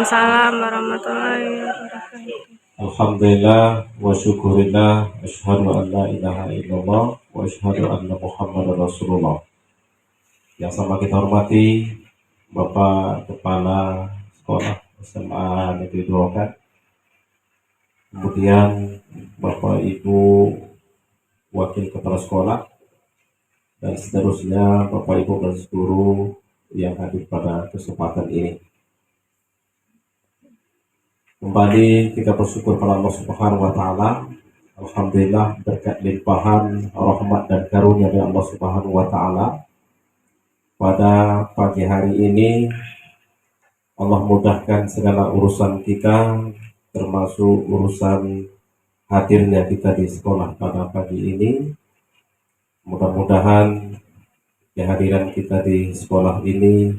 Waalaikumsalam warahmatullahi wabarakatuh. Alhamdulillah wa syukurillah, asyhadu an la ilaha illallah wa asyhadu anna Muhammadar Rasulullah. Yang sama kita hormati Bapak Kepala Sekolah SMA Negeri Duakan, kemudian Bapak Ibu Wakil Kepala Sekolah, dan seterusnya Bapak Ibu dan seluruh yang hadir pada kesempatan ini. Kembali kita bersyukur kepada Allah Subhanahu wa taala. Alhamdulillah, berkat limpahan rahmat dan karunia dari Allah Subhanahu wa taala, pada pagi hari ini Allah mudahkan segala urusan kita, termasuk urusan hadirnya kita di sekolah pada pagi ini. Mudah-mudahan kehadiran kita di sekolah ini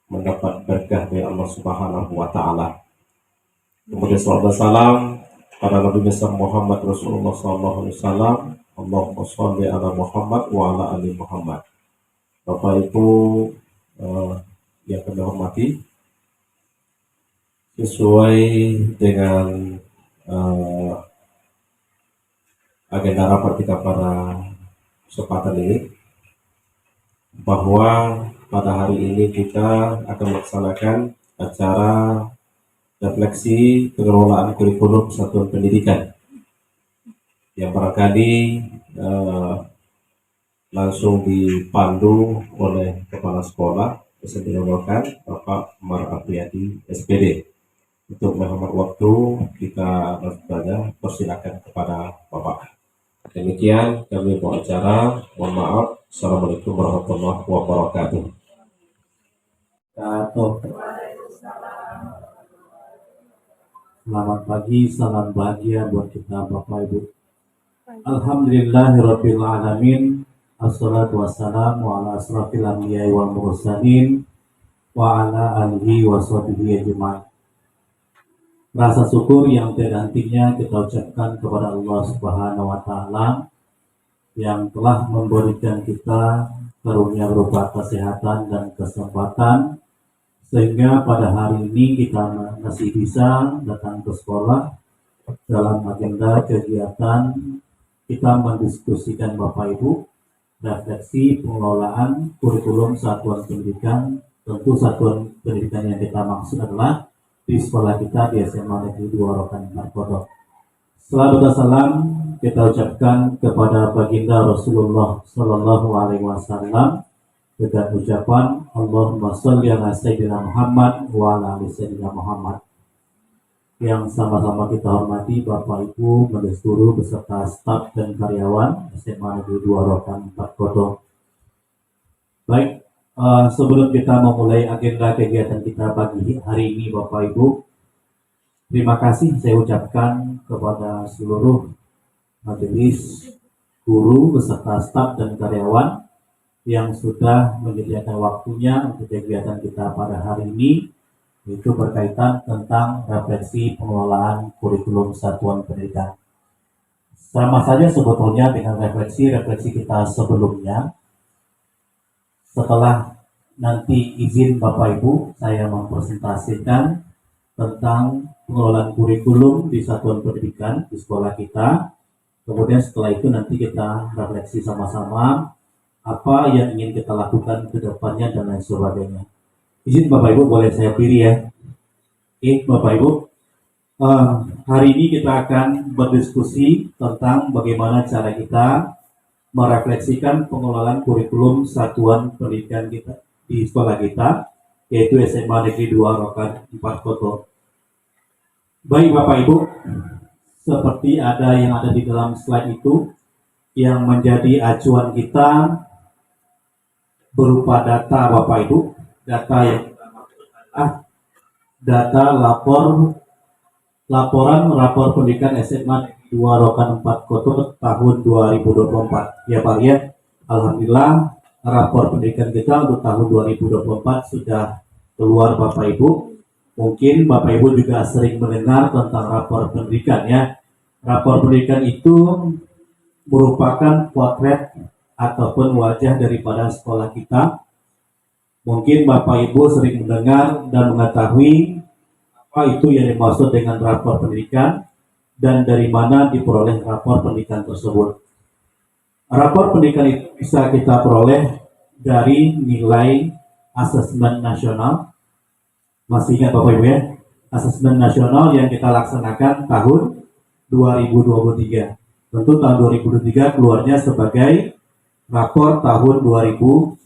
mendapat berkah dari Allah Subhanahu wa taala. Kemudian salawat salam pada Nabi besar Muhammad Rasulullah SAW. Allahumma sholli ala Muhammad wa ala ali Muhammad. Bapak Ibu yang kami hormati, sesuai dengan agenda rapat kita pada kesempatan ini, bahwa pada hari ini kita akan melaksanakan acara refleksi pengelolaan kurikulum satuan pendidikan yang barangkali langsung dipandu oleh Kepala Sekolah SMP Duakan, Bapak Umar Apriyadi SPD. Untuk menghemat waktu, kita langsung saja persilakan kepada Bapak. Demikian kami buat acara. Mohon maaf. Assalamualaikum warahmatullahi wabarakatuh. Selamat pagi, salam bahagia buat kita Bapak Ibu. Alhamdulillahirabbil alamin. Assalatu wassalamu ala asrafil anbiya'i wal mursalin wa ala alihi wa sahbihi ajma'in. Rasa syukur yang tiada hentinya kita ucapkan kepada Allah Subhanahu wa taala yang telah memberikan kita karunia berupa kesehatan dan kesempatan, sehingga pada hari ini kita masih bisa datang ke sekolah. Dalam agenda kegiatan kita mendiskusikan Bapak Ibu refleksi pengelolaan kurikulum satuan pendidikan. Tentu satuan pendidikan yang kita maksud adalah di sekolah kita di SMA Negeri 2 Rokan 4 Kodok. Salawat dan salam kita ucapkan kepada baginda Rasulullah Sallallahu Alaihi Wasallam dengan ucapan Allahumma sholli ala sayyidina Muhammad wa ala ali sayyidina Muhammad. Yang sama-sama kita hormati Bapak Ibu, majelis guru beserta staf dan karyawan SMA Negeri 2 Rokan 4 Kodok. Baik, sebelum kita memulai agenda kegiatan kita pagi hari ini Bapak Ibu, terima kasih saya ucapkan kepada seluruh majelis guru beserta staf dan karyawan yang sudah menyediakan waktunya untuk kegiatan kita pada hari ini, yaitu berkaitan tentang refleksi pengelolaan kurikulum satuan pendidikan. Sama saja sebetulnya dengan refleksi kita sebelumnya. Setelah nanti izin Bapak Ibu, saya mempresentasikan tentang pengelolaan kurikulum di satuan pendidikan di sekolah kita. Kemudian setelah itu nanti kita refleksi sama-sama apa yang ingin kita lakukan ke depannya dan lain sebagainya. Izin Bapak Ibu, boleh saya pilih ya. Oke Bapak Ibu, hari ini kita akan berdiskusi tentang bagaimana cara kita merefleksikan pengelolaan kurikulum satuan pendidikan kita di sekolah kita, yaitu SMA Negeri 2 Rokan 4 Kodok. Baik Bapak Ibu, seperti ada yang ada di dalam slide itu, yang menjadi acuan kita berupa data Bapak Ibu, data yang data laporan rapor pendidikan SMA 2 Rokan 4 Kodok tahun 2024. Ya Pak ya, alhamdulillah rapor pendidikan kita untuk tahun 2024 sudah keluar Bapak Ibu. Mungkin Bapak Ibu juga sering mendengar tentang rapor pendidikan ya. Rapor pendidikan itu merupakan potret ataupun wajah daripada sekolah kita. Mungkin Bapak Ibu sering mendengar dan mengetahui Apa itu yang dimaksud dengan rapor pendidikan dan dari mana diperoleh rapor pendidikan tersebut? Rapor pendidikan itu bisa kita peroleh dari nilai asesmen nasional. Masih ingat Bapak Ibu ya? Asesmen nasional yang kita laksanakan tahun 2023. Tentu tahun 2023 keluarnya sebagai rapor tahun 2024.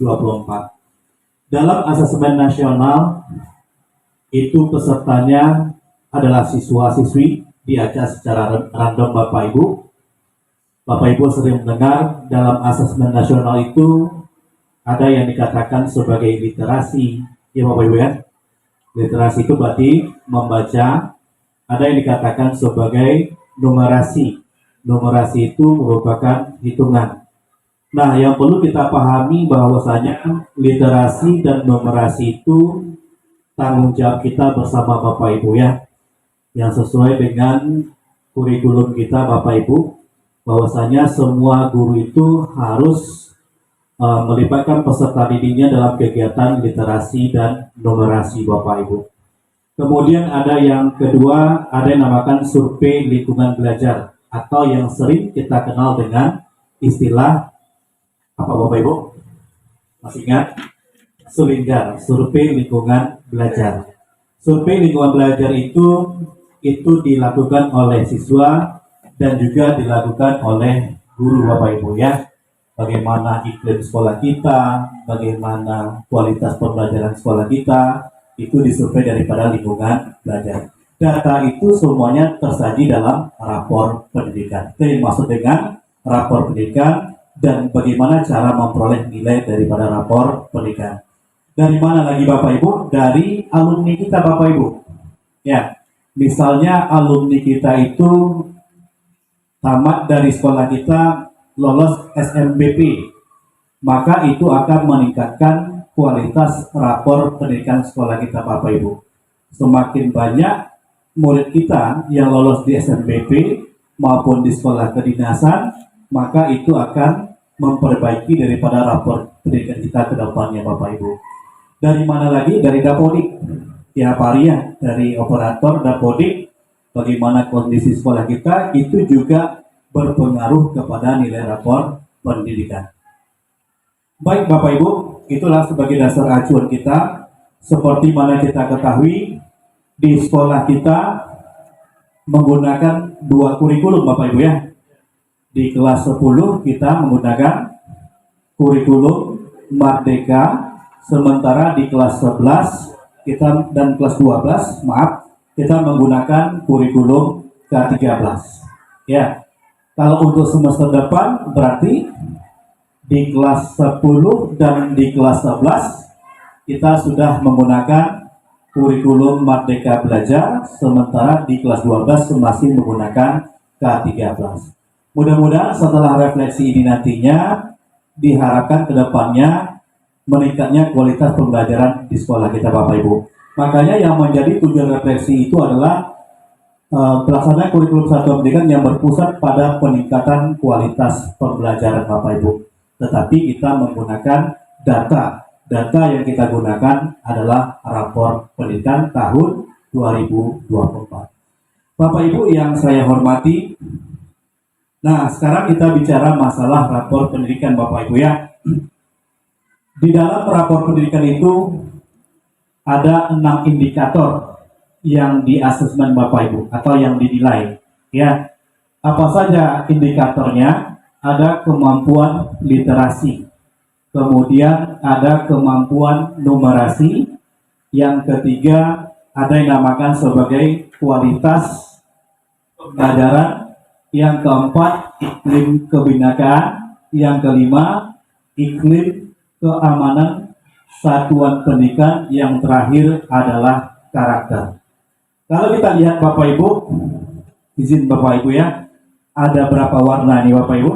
Dalam asesmen nasional itu pesertanya adalah siswa-siswi, diacak secara random Bapak Ibu. Bapak Ibu sering mendengar dalam asesmen nasional itu ada yang dikatakan sebagai literasi, ya Bapak Ibu ya. Literasi itu berarti membaca, ada yang dikatakan sebagai numerasi. Numerasi itu merupakan hitungan. Nah, yang perlu kita pahami bahwasanya literasi dan numerasi itu tanggung jawab kita bersama Bapak Ibu ya, yang sesuai dengan kurikulum kita Bapak Ibu, bahwasanya semua guru itu harus melibatkan peserta didiknya dalam kegiatan literasi dan numerasi Bapak Ibu. Kemudian ada yang kedua, ada yang namakan survei lingkungan belajar atau yang sering kita kenal dengan istilah apa Bapak Ibu? Masih ingat? Sulinggar, survei lingkungan belajar. Survei lingkungan belajar itu dilakukan oleh siswa dan juga dilakukan oleh guru Bapak Ibu ya. Bagaimana iklim sekolah kita, bagaimana kualitas pembelajaran sekolah kita, itu disurvei daripada lingkungan belajar. Data itu semuanya tersaji dalam rapor pendidikan. Itu yang maksud dengan rapor pendidikan dan bagaimana cara memperoleh nilai daripada rapor pendidikan. Dari mana lagi Bapak Ibu? Dari alumni kita Bapak Ibu. Ya, misalnya alumni kita itu tamat dari sekolah kita, lolos SNBP, maka itu akan meningkatkan kualitas rapor pendidikan sekolah kita Bapak Ibu. Semakin banyak murid kita yang lolos di SNBP maupun di sekolah kedinasan, maka itu akan memperbaiki daripada rapor pendidikan kita ke depannya Bapak Ibu. Dari mana lagi? Dari Dapodik. Ya Pak Arya, dari operator Dapodik, bagaimana kondisi sekolah kita, itu juga berpengaruh kepada nilai rapor pendidikan. Baik Bapak Ibu, itulah sebagai dasar acuan kita. Seperti mana kita ketahui, di sekolah kita menggunakan dua kurikulum Bapak Ibu ya. Di kelas 10 kita menggunakan kurikulum Merdeka, sementara di kelas 11 kita dan kelas 12 kita menggunakan kurikulum K13. Ya. Kalau untuk semester depan berarti di kelas 10 dan di kelas 11 kita sudah menggunakan kurikulum Merdeka Belajar, sementara di kelas 12 masih menggunakan K13. Mudah-mudahan setelah refleksi ini nantinya diharapkan ke depannya meningkatnya kualitas pembelajaran di sekolah kita Bapak Ibu. Makanya yang menjadi tujuan refleksi itu adalah pelaksanaan kurikulum satuan pendidikan yang berpusat pada peningkatan kualitas pembelajaran Bapak Ibu. Tetapi kita menggunakan data yang kita gunakan adalah rapor pendidikan tahun 2024. Bapak Ibu yang saya hormati, nah sekarang kita bicara masalah rapor pendidikan Bapak Ibu ya. Di dalam rapor pendidikan itu ada 6 indikator yang di asesmen Bapak Ibu atau yang dinilai ya. Apa saja indikatornya? Ada kemampuan literasi, kemudian ada kemampuan numerasi, yang ketiga ada yang dinamakan sebagai kualitas pembelajaran, yang keempat iklim kebinekaan, yang kelima iklim keamanan satuan pendidikan, yang terakhir adalah karakter. Kalau kita lihat Bapak Ibu, izin Bapak Ibu ya, ada berapa warna nih Bapak Ibu?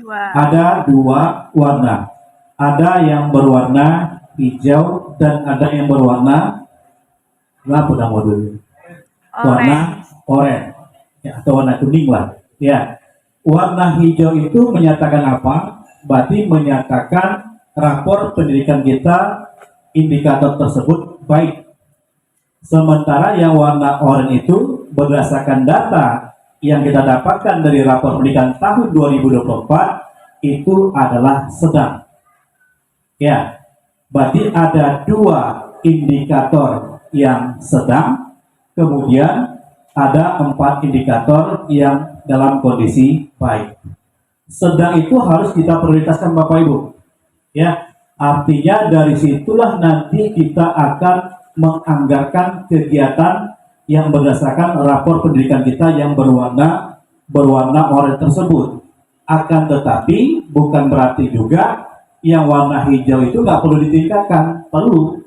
Ada 2 warna. Ada yang berwarna hijau dan ada yang berwarna apa namanya? Warna oranye ya, atau warna kuning lah. Ya. Warna hijau itu menyatakan apa? Berarti menyatakan rapor pendidikan kita, indikator tersebut baik. Sementara yang warna oranye itu berdasarkan data yang kita dapatkan dari rapor pendidikan tahun 2024 itu adalah sedang. Ya, berarti ada dua indikator yang sedang, kemudian ada 4 indikator yang dalam kondisi baik. Sedang itu harus kita prioritaskan Bapak Ibu. Ya, artinya dari situlah nanti kita akan menganggarkan kegiatan yang berdasarkan rapor pendidikan kita yang berwarna oranye tersebut. Akan tetapi bukan berarti juga yang warna hijau itu nggak perlu ditingkatkan, perlu.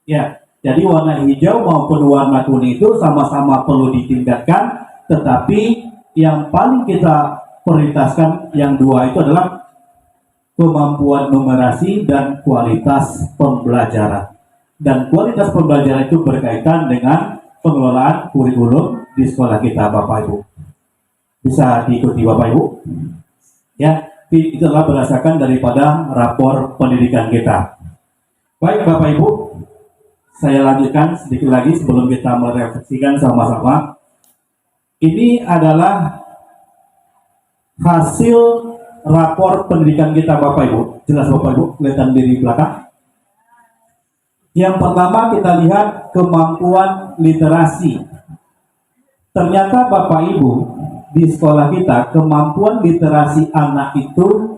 Ya, jadi warna hijau maupun warna kuning itu sama-sama perlu ditingkatkan, tetapi yang paling kita prioritaskan yang dua itu adalah kemampuan numerasi dan kualitas pembelajaran. Dan kualitas pembelajaran itu berkaitan dengan pengelolaan kurikulum di sekolah kita, Bapak Ibu. Bisa diikuti Bapak Ibu? Ya, itu adalah berdasarkan daripada rapor pendidikan kita. Baik Bapak Ibu, saya lanjutkan sedikit lagi sebelum kita merefleksikan sama-sama. Ini adalah hasil rapor pendidikan kita Bapak Ibu. Jelas Bapak Ibu, kelihatan di belakang. Yang pertama kita lihat kemampuan literasi. Ternyata Bapak Ibu, di sekolah kita kemampuan literasi anak itu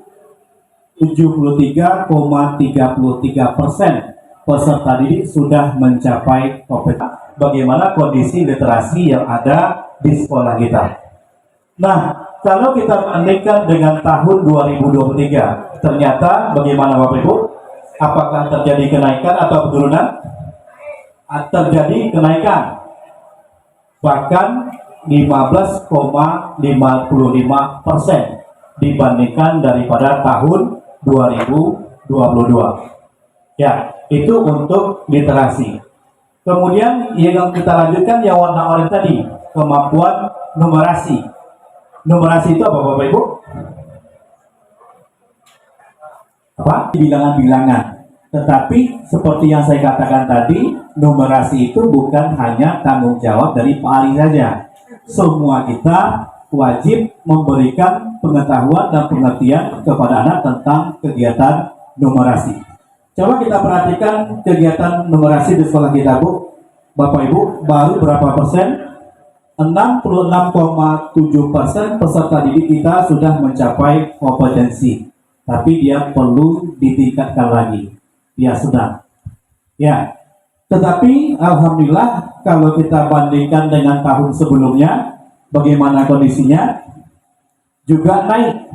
73,33% peserta didik sudah mencapai kompetensi. Bagaimana kondisi literasi yang ada di sekolah kita? Nah, kalau kita bandingkan dengan tahun 2023, ternyata bagaimana Bapak Ibu? Apakah terjadi kenaikan atau penurunan? Terjadi kenaikan, bahkan 15,55% dibandingkan daripada tahun 2022. Ya, itu untuk literasi. Kemudian yang kita lanjutkan yang warna oranye tadi, kemampuan numerasi. Numerasi itu apa Bapak Ibu? Apa? Bilangan-bilangan. Tetapi seperti yang saya katakan tadi, numerasi itu bukan hanya tanggung jawab dari Pak Ari saja. Semua kita wajib memberikan pengetahuan dan pengertian kepada anak tentang kegiatan numerasi. Coba kita perhatikan kegiatan numerasi di sekolah kita, Bu. Bapak Ibu, baru berapa persen? 66,7% peserta didik kita sudah mencapai kompetensi. Tapi dia perlu ditingkatkan lagi. Dia sedang. Ya. Tetapi alhamdulillah kalau kita bandingkan dengan tahun sebelumnya, bagaimana kondisinya? Juga naik.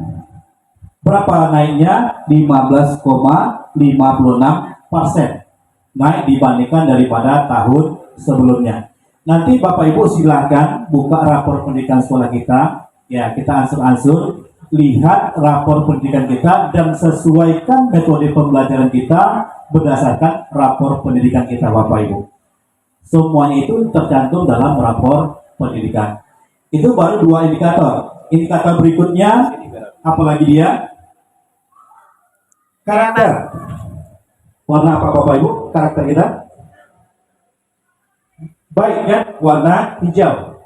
Berapa naiknya? 15,56%. Naik dibandingkan daripada tahun sebelumnya. Nanti Bapak Ibu silahkan buka rapor pendidikan sekolah kita. Ya, kita ansur-ansur. Lihat rapor pendidikan kita dan sesuaikan metode pembelajaran kita berdasarkan rapor pendidikan kita Bapak Ibu. Semuanya itu tercantum dalam rapor pendidikan. Itu baru 2 indikator. Indikator berikutnya, apalagi dia? Karakter. Warna apa Bapak Ibu? Karakter kita? Baik ya, warna hijau.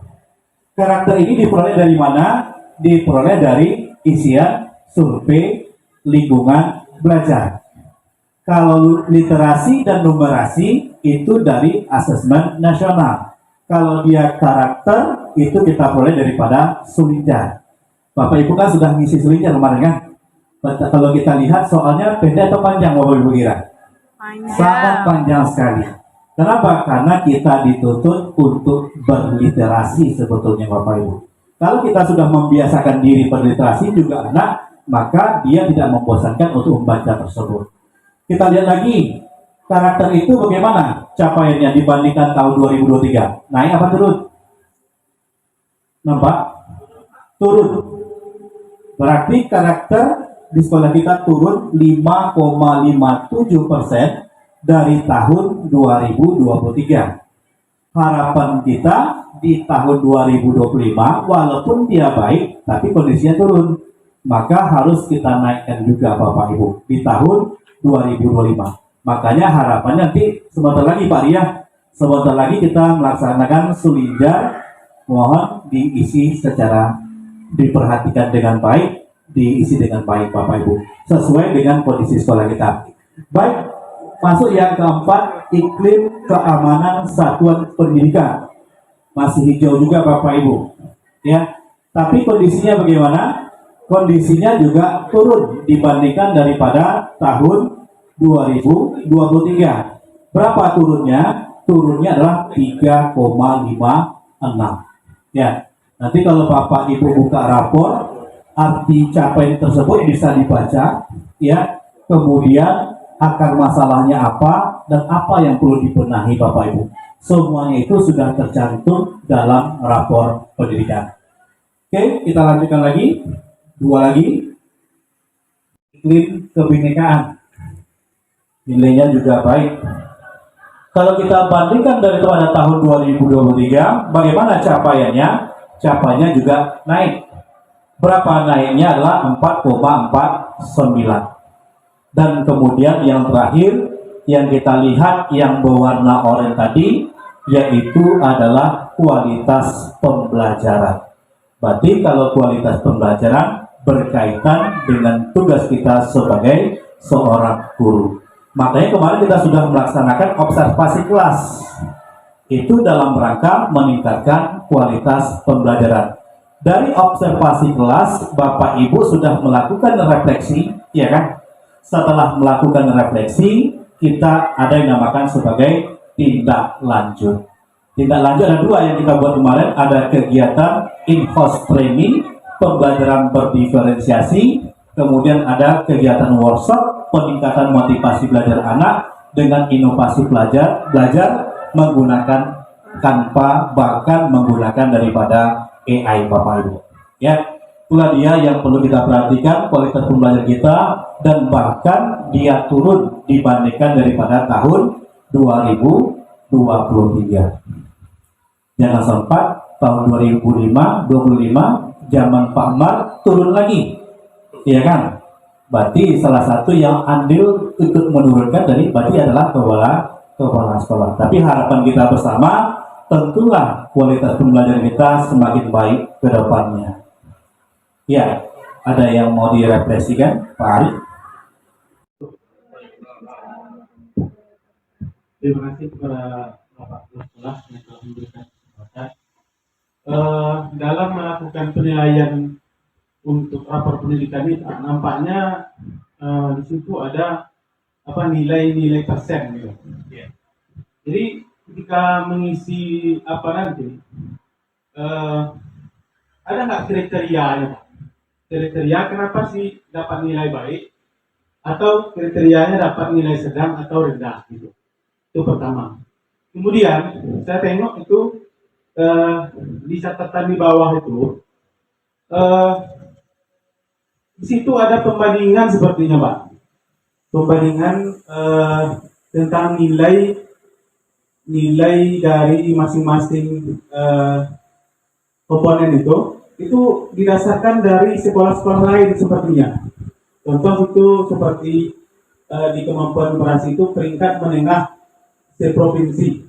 Karakter ini diperoleh dari mana? Diperoleh dari isian survei lingkungan belajar. Kalau literasi dan numerasi itu dari asesmen nasional. Kalau dia karakter itu kita peroleh daripada Sulinjar. Bapak Ibu kan sudah ngisi Sulinjar kemarin kan? Kalau kita lihat soalnya pendek atau panjang Bapak Ibu kira? Panjang. Sangat panjang sekali. Kenapa? Karena kita dituntut untuk berliterasi sebetulnya Bapak Ibu. Kalau kita sudah membiasakan diri berliterasi juga anak, maka dia tidak membosankan untuk membaca tersebut. Kita lihat lagi, karakter itu bagaimana capaiannya dibandingkan tahun 2023. Naik apa turun? Nampak? Turun. Berarti karakter di sekolah kita turun 5,57% dari tahun 2023. Harapan kita di tahun 2025 walaupun dia baik tapi kondisinya turun, maka harus kita naikkan juga Bapak Ibu di tahun 2025. Makanya harapannya nanti sebentar lagi Pak Ria, Sebentar lagi kita melaksanakan sulinjar, mohon diperhatikan dengan baik, diisi dengan baik Bapak Ibu, sesuai dengan kondisi sekolah kita. Baik, masuk yang keempat, iklim keamanan satuan pendidikan. Masih hijau juga Bapak Ibu, ya. Tapi kondisinya bagaimana? Kondisinya juga turun dibandingkan daripada tahun 2023. Berapa turunnya? Turunnya adalah 3,56. Ya, nanti kalau Bapak Ibu buka rapor, arti capaian tersebut bisa dibaca, ya. Kemudian akar masalahnya apa dan apa yang perlu dibenahi Bapak Ibu. Semuanya itu sudah tercantum dalam rapor pendidikan. Oke, kita lanjutkan lagi. Dua lagi, iklim kebinekaan. Nilainya juga baik. Kalau kita bandingkan daripada tahun 2023, bagaimana capaiannya? Capaiannya juga naik. Berapa naiknya? Adalah 4,49. Dan kemudian yang terakhir, yang kita lihat yang berwarna oranye tadi, yaitu adalah kualitas pembelajaran. Berarti kalau kualitas pembelajaran berkaitan dengan tugas kita sebagai seorang guru. Makanya kemarin kita sudah melaksanakan observasi kelas. Itu dalam rangka meningkatkan kualitas pembelajaran. Dari observasi kelas, Bapak Ibu sudah melakukan refleksi, ya kan? Setelah melakukan refleksi, kita ada yang namakan sebagai tindak lanjut. Tindak lanjut ada dua yang kita buat kemarin, ada kegiatan in-house training, pembelajaran berdiferensiasi, kemudian ada kegiatan workshop, peningkatan motivasi belajar anak dengan inovasi belajar menggunakan Canva, bahkan menggunakan daripada AI Bapak Ibu. Ya, itulah dia yang perlu kita perhatikan, kualitas pembelajaran kita, dan bahkan dia turun dibandingkan daripada tahun 2023. Jangan sampai tahun 2025 zaman Pak Mar turun lagi, ya kan? Berarti salah satu yang andil ikut menurunkan dari berarti adalah kepala sekolah. Tapi harapan kita bersama, tentulah kualitas pembelajaran kita semakin baik ke depannya. Ya, ada yang mau direfleksikan, Pak Ari? Terima kasih kepada Bapak Kepala Sekolah yang telah memberikan kesempatan. Dalam melakukan penilaian untuk rapor pendidikan ini, nampaknya di situ ada nilai-nilai persen gitu. Yeah. Jadi ketika mengisi nanti, ada nggak kriterianya? Kriteria kenapa sih dapat nilai baik, atau kriterianya dapat nilai sedang atau rendah gitu. Itu pertama. Kemudian saya tengok itu di catatan di bawah itu, di situ ada pembandingan sepertinya Pak. Pembandingan tentang nilai dari masing-masing komponen itu didasarkan dari sekolah-sekolah lain sepertinya. Contoh itu seperti di kemampuan berhasil itu peringkat menengah seprovinsi.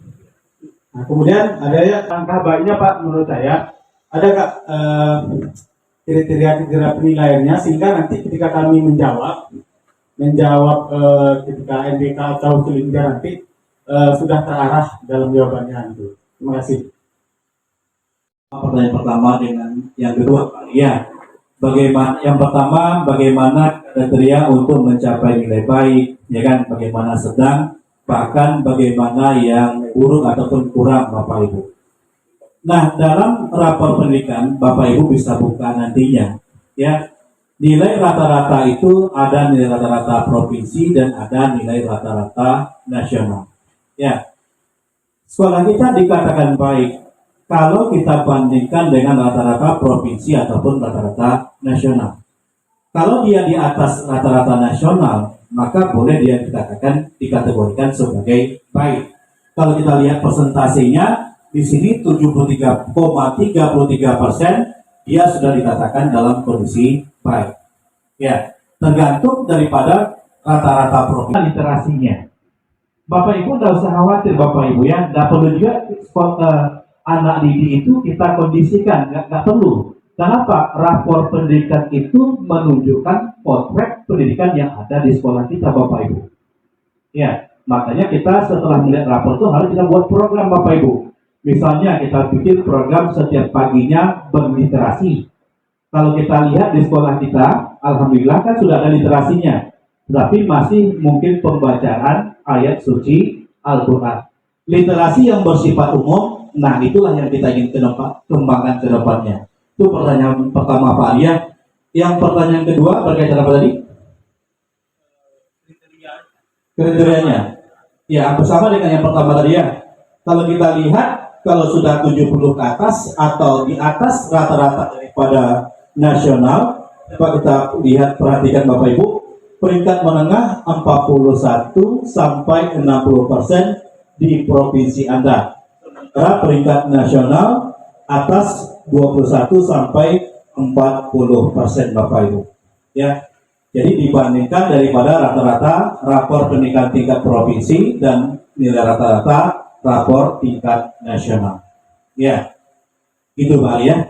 Nah, kemudian ada ya langkah baiknya Pak menurut saya, ada nggak kriteria penilaiannya sehingga nanti ketika kami menjawab ketika NBK atau sulinjar nanti sudah terarah dalam jawabannya itu. Terima kasih. Pertanyaan pertama dengan yang kedua, ya. Bagaimana kriteria untuk mencapai nilai baik, ya kan? Bagaimana sedang, bahkan bagaimana yang buruk ataupun kurang, Bapak Ibu. Nah, dalam rapor pendidikan, Bapak Ibu bisa buka nantinya, ya. Nilai rata-rata itu ada nilai rata-rata provinsi dan ada nilai rata-rata nasional. Ya, sekolah kita dikatakan baik kalau kita bandingkan dengan rata-rata provinsi ataupun rata-rata nasional. Kalau dia di atas rata-rata nasional, maka boleh dia dikategorikan sebagai baik. Kalau kita lihat persentasenya, di sini 73,33%, dia sudah dikatakan dalam kondisi baik. Ya, tergantung daripada rata-rata provinsi literasinya. Bapak Ibu nggak usah khawatir Bapak Ibu ya, nggak perlu juga anak didik itu kita kondisikan, nggak perlu. Kenapa? Rapor pendidikan itu menunjukkan potret pendidikan yang ada di sekolah kita Bapak Ibu. Ya, makanya kita setelah melihat rapor itu harus kita buat program Bapak Ibu. Misalnya kita bikin program setiap paginya berliterasi. Kalau kita lihat di sekolah kita, alhamdulillah kan sudah ada literasinya, tapi masih mungkin pembacaan ayat suci Al-Quran. Literasi yang bersifat umum, nah itulah yang kita ingin kembangkan ke depannya. Itu pertanyaan pertama Pak Arya. Yang pertanyaan kedua berkaitan apa tadi? Kriterianya. Ya, bersama dengan yang pertama tadi ya. Kalau kita lihat, kalau sudah 70 ke atas atau di atas rata-rata daripada nasional, coba kita lihat, perhatikan Bapak Ibu, peringkat menengah 41 sampai 60% di provinsi Anda. Sementara peringkat nasional atas 21 sampai 40% Bapak Ibu. Ya. Jadi dibandingkan daripada rata-rata rapor pendidikan tingkat provinsi dan nilai rata-rata rapor tingkat nasional. Ya. Itu Pak ya.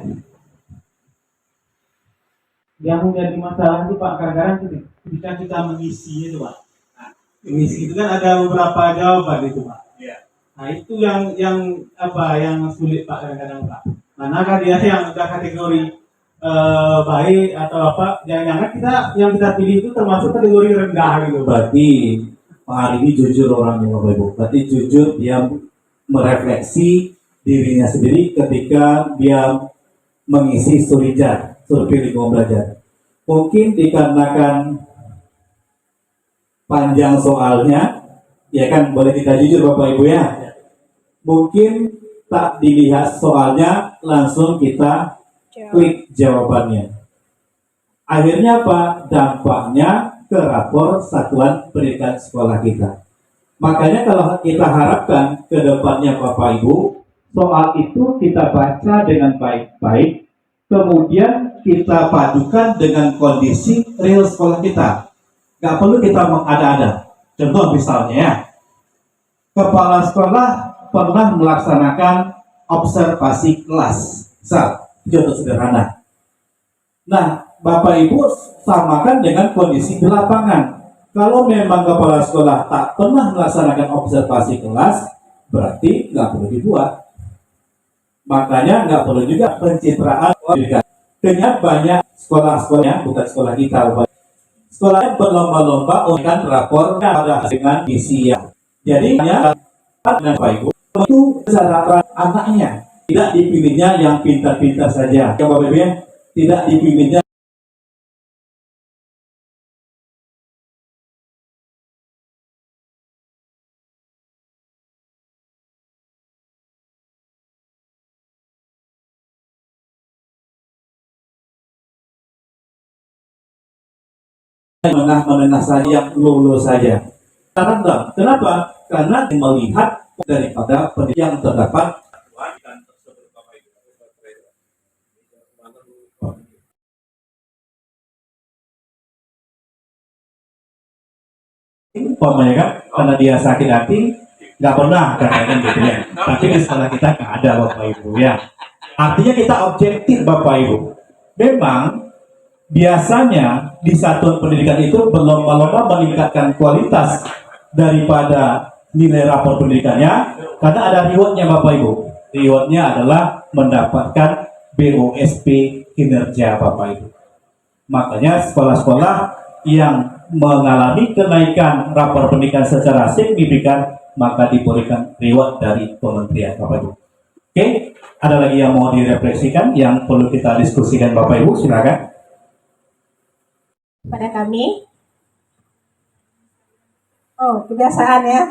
Yang menjadi masalah itu Pak, kadang-kadang ketika kita mengisi itu Pak, nah, mengisi itu kan ada beberapa jawaban itu Pak. Ya. Nah itu yang sulit Pak kadang-kadang Pak. Manakah dia yang udah kategori baik atau apa? Jangan-jangan yang kita pilih itu termasuk kategori rendah gitu. Berarti Pak Ari ini jujur orangnya Bapak Ibu. Berarti jujur dia merefleksi dirinya sendiri ketika dia mengisi survei lingkungan belajar. Mungkin dikarenakan panjang soalnya, ya kan, boleh kita jujur Bapak Ibu ya. Mungkin tak dilihat soalnya, langsung kita klik jawabannya. Akhirnya apa? Dampaknya ke rapor satuan pendidikan sekolah kita. Makanya kalau kita harapkan ke depannya Bapak Ibu, soal itu kita baca dengan baik-baik, kemudian kita padukan dengan kondisi real sekolah kita. Gak perlu kita mengada-ada. Contoh misalnya ya, kepala sekolah pernah melaksanakan observasi kelas. Contoh sederhana. Nah, Bapak Ibu samakan dengan kondisi di lapangan. Kalau memang kepala sekolah tak pernah melaksanakan observasi kelas, berarti nggak perlu dibuat. Makanya nggak perlu juga pencitraan pendidikan. Ternyata banyak sekolah-sekolahnya, bukan sekolah kita, sekolahnya berlomba-lomba untuk rapor pada dengan isi yang. Jadi hanya dengan Bapak Ibu itu cara anaknya, tidak dipilihnya yang pintar-pintar saja. Ya Bapak Ibu ya, tidak dipilihnya menengah saja, yang lulus saja. Karena kenapa? Karena melihat daripada pendidikan yang terdapat umpamanya kan, karena dia sakit hati nggak pernah katakan gitu ya. Tapi di sekolah kita nggak ada Bapak Ibu ya. Artinya kita objektif Bapak Ibu. Memang biasanya di satuan pendidikan itu berlomba-lomba meningkatkan kualitas daripada nilai rapor pendidikannya, karena ada rewardnya Bapak Ibu. Rewardnya adalah mendapatkan BOSP kinerja Bapak Ibu. Makanya sekolah-sekolah yang mengalami kenaikan rapor pendidikan secara signifikan, maka diberikan reward dari kementerian Bapak Ibu. Oke, ada lagi yang mau direfleksikan, yang perlu kita diskusikan Bapak Ibu, silakan. Pada kami, kebiasaan ya,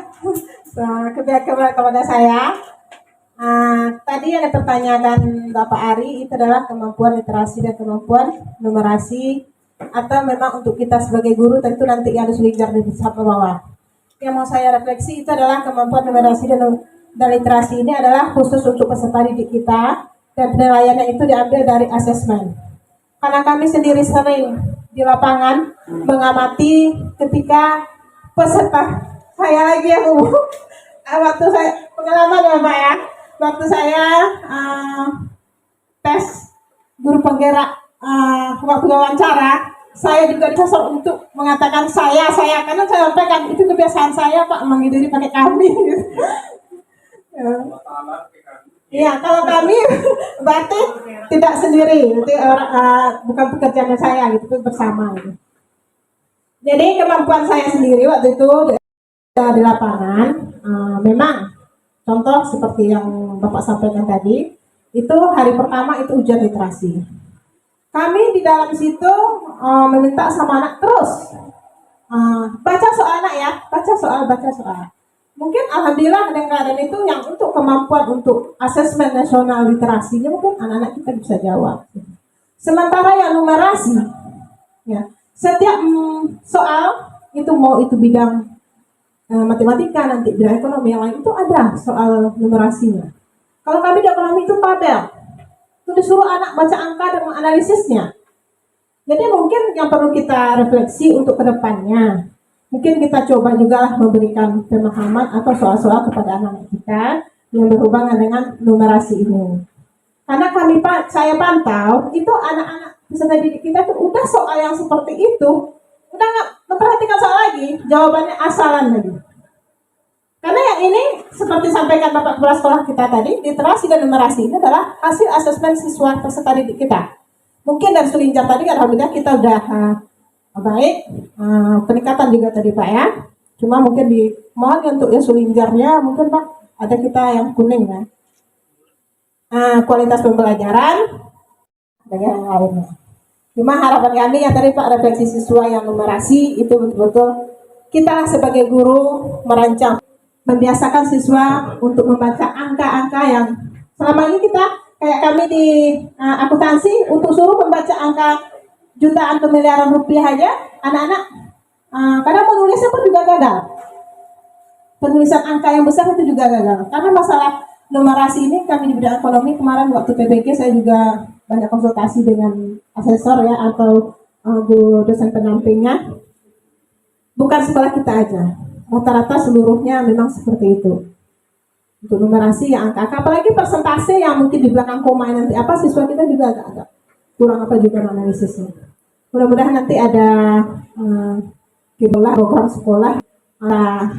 kepada saya. Tadi yang dipertanyakan Bapak Ari itu adalah kemampuan literasi dan kemampuan numerasi, atau memang untuk kita sebagai guru tentu nanti harus belajar di bawah. Yang mau saya refleksi itu adalah kemampuan numerasi dan literasi ini adalah khusus untuk peserta didik kita, dan penilaiannya itu diambil dari asesmen. Karena kami sendiri sering di lapangan mengamati ketika peserta saya lagi yang umum. Waktu saya pengalaman ya Pak ya, waktu saya tes guru penggerak, waktu wawancara, saya juga disasar untuk mengatakan saya, karena saya sampaikan itu kebiasaan saya Pak, menghindari pakai kami. Iya, kalau kami berarti tidak sendiri, itu bukan pekerjaannya saya gitu, bersama gitu. Jadi kemampuan saya sendiri waktu itu di lapangan, memang contoh seperti yang Bapak sampaikan tadi, itu hari pertama itu ujian literasi. Kami di dalam situ meminta sama anak terus baca soal anak ya, baca soal. Mungkin alhamdulillah dengan keadaan itu yang untuk kemampuan untuk asesmen nasional literasinya mungkin anak-anak kita bisa jawab. Sementara yang numerasi, ya setiap soal itu mau itu bidang matematika, nanti bidang ekonomi yang lain itu ada soal numerasinya. Kalau kami di ekonomi itu tabel, itu disuruh anak baca angka dan menganalisisnya. Jadi mungkin yang perlu kita refleksi untuk kedepannya, mungkin kita coba juga memberikan pemahaman atau soal-soal kepada anak-anak kita yang berhubungan dengan numerasi ini. Karena saya pantau, itu anak-anak peserta didik kita tuh udah soal yang seperti itu, udah nggak memperhatikan soal lagi, jawabannya asalan lagi. Karena yang ini seperti sampaikan Bapak Kepala Sekolah kita tadi, literasi dan numerasi ini adalah hasil asesmen siswa peserta didik kita. Mungkin dari Sulinjar tadi, alhamdulillah kita udah baik, peningkatan juga tadi Pak ya. Cuma mungkin mohon untuk yang Sulinjarnya mungkin Pak ada kita yang kuning ya. Kualitas pembelajaran dan yang lainnya. Cuma harapan kami yang tadi Pak refleksi siswa yang numerasi itu betul-betul kita sebagai guru merancang, membiasakan siswa untuk membaca angka-angka yang selama ini kita kayak kami di akuntansi untuk suruh membaca angka jutaan atau miliaran rupiah aja, anak-anak kadang menulisnya pun juga gagal. Penulisan angka yang besar itu juga gagal. Karena masalah numerasi ini kami di bidang ekonomi kemarin waktu PBG saya juga banyak konsultasi dengan asesor ya atau guru dosen pendampingnya. Bukan sekolah kita aja, rata-rata seluruhnya memang seperti itu. Untuk numerasi yang angka, apalagi persentase yang mungkin di belakang koma nanti apa siswa kita juga agak kurang apa juga analisisnya. Mudah-mudahan nanti ada program sekolah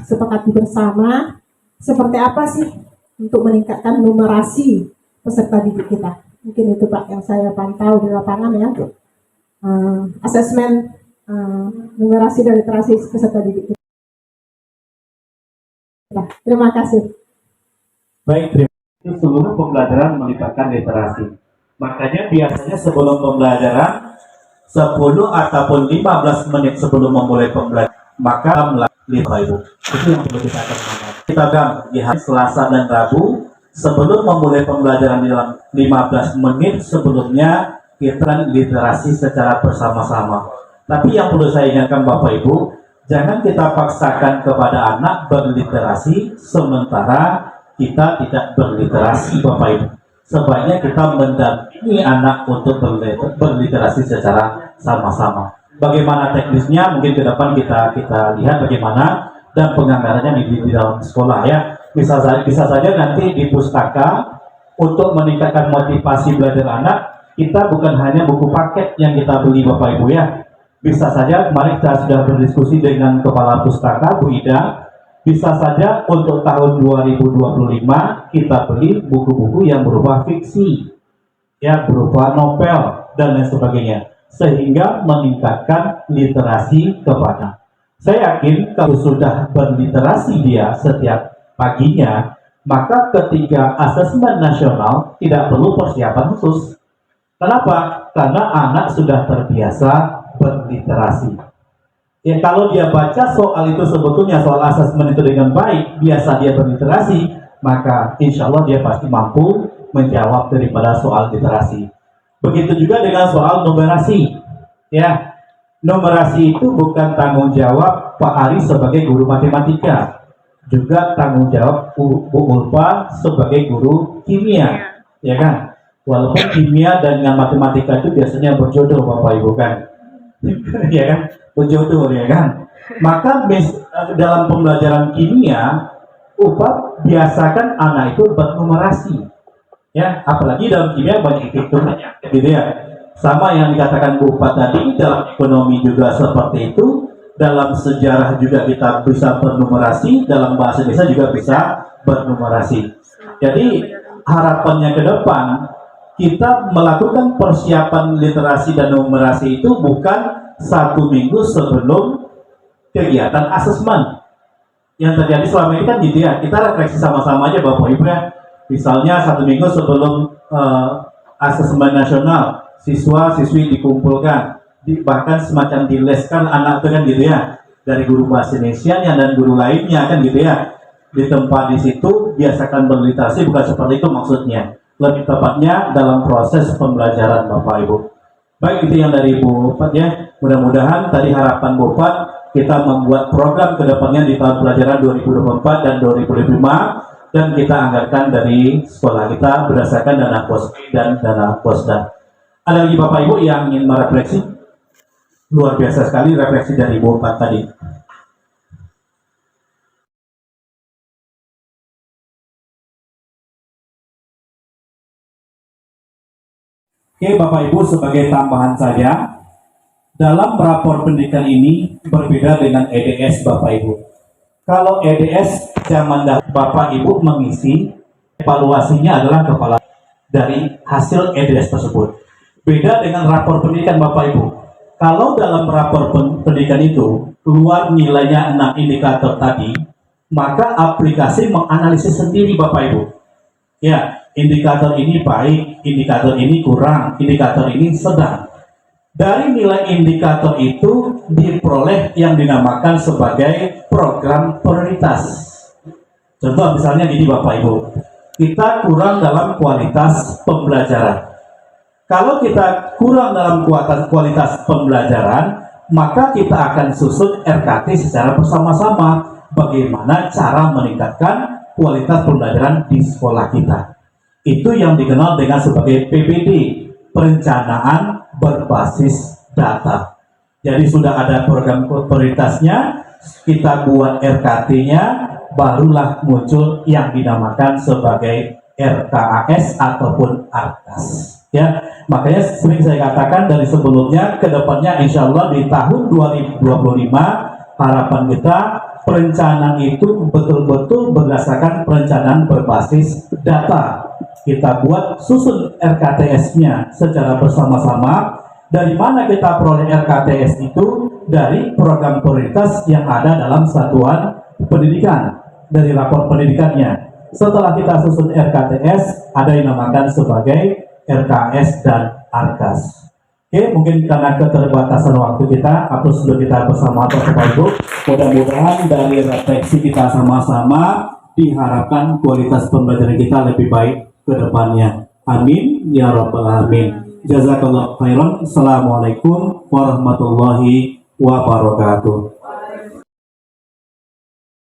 sepakati bersama seperti apa sih untuk meningkatkan numerasi peserta didik kita. Mungkin itu Pak yang saya pantau di lapangan ya untuk asesmen numerasi dan literasi peserta didik kita. Terima kasih. Baik, terima kasih. Seluruh pembelajaran melibatkan literasi. Makanya biasanya sebelum pembelajaran 10 ataupun 15 menit sebelum memulai pembelajaran maka literasi itu yang perlu kita ketahui. Kita di hari Selasa dan Rabu sebelum memulai pembelajaran dalam 15 menit sebelumnya kita literasi secara bersama-sama. Tapi yang perlu saya ingatkan Bapak Ibu, jangan kita paksakan kepada anak berliterasi sementara kita tidak berliterasi Bapak Ibu. Sebaiknya kita mendampingi anak untuk berliterasi secara sama-sama. Bagaimana teknisnya mungkin ke depan kita lihat bagaimana dan penganggarannya di dalam sekolah ya. Bisa saja nanti di pustaka untuk meningkatkan motivasi belajar anak, kita bukan hanya buku paket yang kita beli Bapak Ibu ya. Bisa saja kemarin kita sudah berdiskusi dengan Kepala Pustaka Bu Ida. Bisa saja untuk tahun 2025 kita beli buku-buku yang berupa fiksi, ya berupa novel dan lain sebagainya, sehingga meningkatkan literasi kepada. Saya yakin kalau sudah berliterasi dia setiap paginya, maka ketika asesmen nasional tidak perlu persiapan khusus. Kenapa? Karena anak sudah terbiasa berliterasi. Ya, kalau dia baca soal itu sebetulnya soal asesmen itu dengan baik, biasa dia berliterasi, maka insya Allah dia pasti mampu menjawab daripada soal literasi. Begitu juga dengan soal numerasi. Ya, numerasi itu bukan tanggung jawab Pak Ari sebagai guru matematika, juga tanggung jawab Bu Ulfa sebagai guru kimia, ya kan? Walaupun kimia dan matematika itu biasanya berjodoh Bapak Ibu kan. ya kan, berjodoh ya kan. Maka dalam pembelajaran kimia, Upah biasakan anak itu bernumerasi, ya, apalagi dalam kimia banyak hitungannya, gitu ya. Sama yang dikatakan Bu Upah tadi, dalam ekonomi juga seperti itu, dalam sejarah juga kita bisa bernumerasi, dalam bahasa Indonesia juga bisa bernumerasi. Jadi harapannya ke depan kita melakukan persiapan literasi dan numerasi itu bukan 1 minggu sebelum kegiatan asesmen. Yang terjadi selama ini kan gitu ya, kita refleksi sama-sama aja Bapak Ibu ya. Misalnya 1 minggu sebelum asesmen nasional, siswa-siswi dikumpulkan, bahkan semacam dileskan anak itu kan gitu ya, dari guru bahasa Indonesia dan guru lainnya kan gitu ya. Di tempat di situ biasakan berliterasi, bukan seperti itu maksudnya. Lebih tepatnya dalam proses pembelajaran Bapak Ibu. Baik, itu yang dari Bu Upah ya. Mudah-mudahan tadi harapan Bu Upah kita membuat program kedepannya di tahun pelajaran 2024 dan 2025, dan kita anggarkan dari sekolah kita berdasarkan dana pos dan dana posda. Ada lagi Bapak Ibu yang ingin merefleksi? Luar biasa sekali refleksi dari Bu Upah tadi. Oke Bapak Ibu, sebagai tambahan saja, dalam rapor pendidikan ini berbeda dengan EDS Bapak Ibu. Kalau EDS zaman dahulu Bapak Ibu mengisi, evaluasinya adalah kepala dari hasil EDS tersebut. Beda dengan rapor pendidikan Bapak Ibu. Kalau dalam rapor pendidikan itu keluar nilainya 6 indikator tadi, maka aplikasi menganalisis sendiri Bapak Ibu. Ya, indikator ini baik, indikator ini kurang, indikator ini sedang. Dari nilai indikator itu diperoleh yang dinamakan sebagai program prioritas. Contoh misalnya gini Bapak Ibu, kita kurang dalam kualitas pembelajaran. Kalau kita kurang dalam kualitas pembelajaran, maka kita akan susun RKT secara bersama-sama. Bagaimana cara meningkatkan kualitas pembelajaran di sekolah kita. Itu yang dikenal dengan sebagai PBD, perencanaan berbasis data. Jadi sudah ada program prioritasnya, kita buat RKT-nya, barulah muncul yang dinamakan sebagai RKAS ataupun ARKAS. Ya, makanya sering saya katakan dari sebelumnya, kedepannya insya Allah di tahun 2025 harapan kita perencanaan itu betul-betul berdasarkan perencanaan berbasis data. Kita buat susun RKTS-nya secara bersama-sama. Dari mana kita peroleh RKTS itu? Dari program prioritas yang ada dalam satuan pendidikan, dari rapor pendidikannya. Setelah kita susun RKTS, ada yang dinamakan sebagai RKS dan ARKAS. Oke, mungkin karena keterbatasan waktu kita, hapus dulu kita bersama Bapak Ibu. Mudah-mudahan dari refleksi kita sama-sama diharapkan kualitas pembelajaran kita lebih baik ke depannya. Amin ya rabbal alamin. Jazakallahu khairan. Assalamualaikum warahmatullahi wabarakatuh.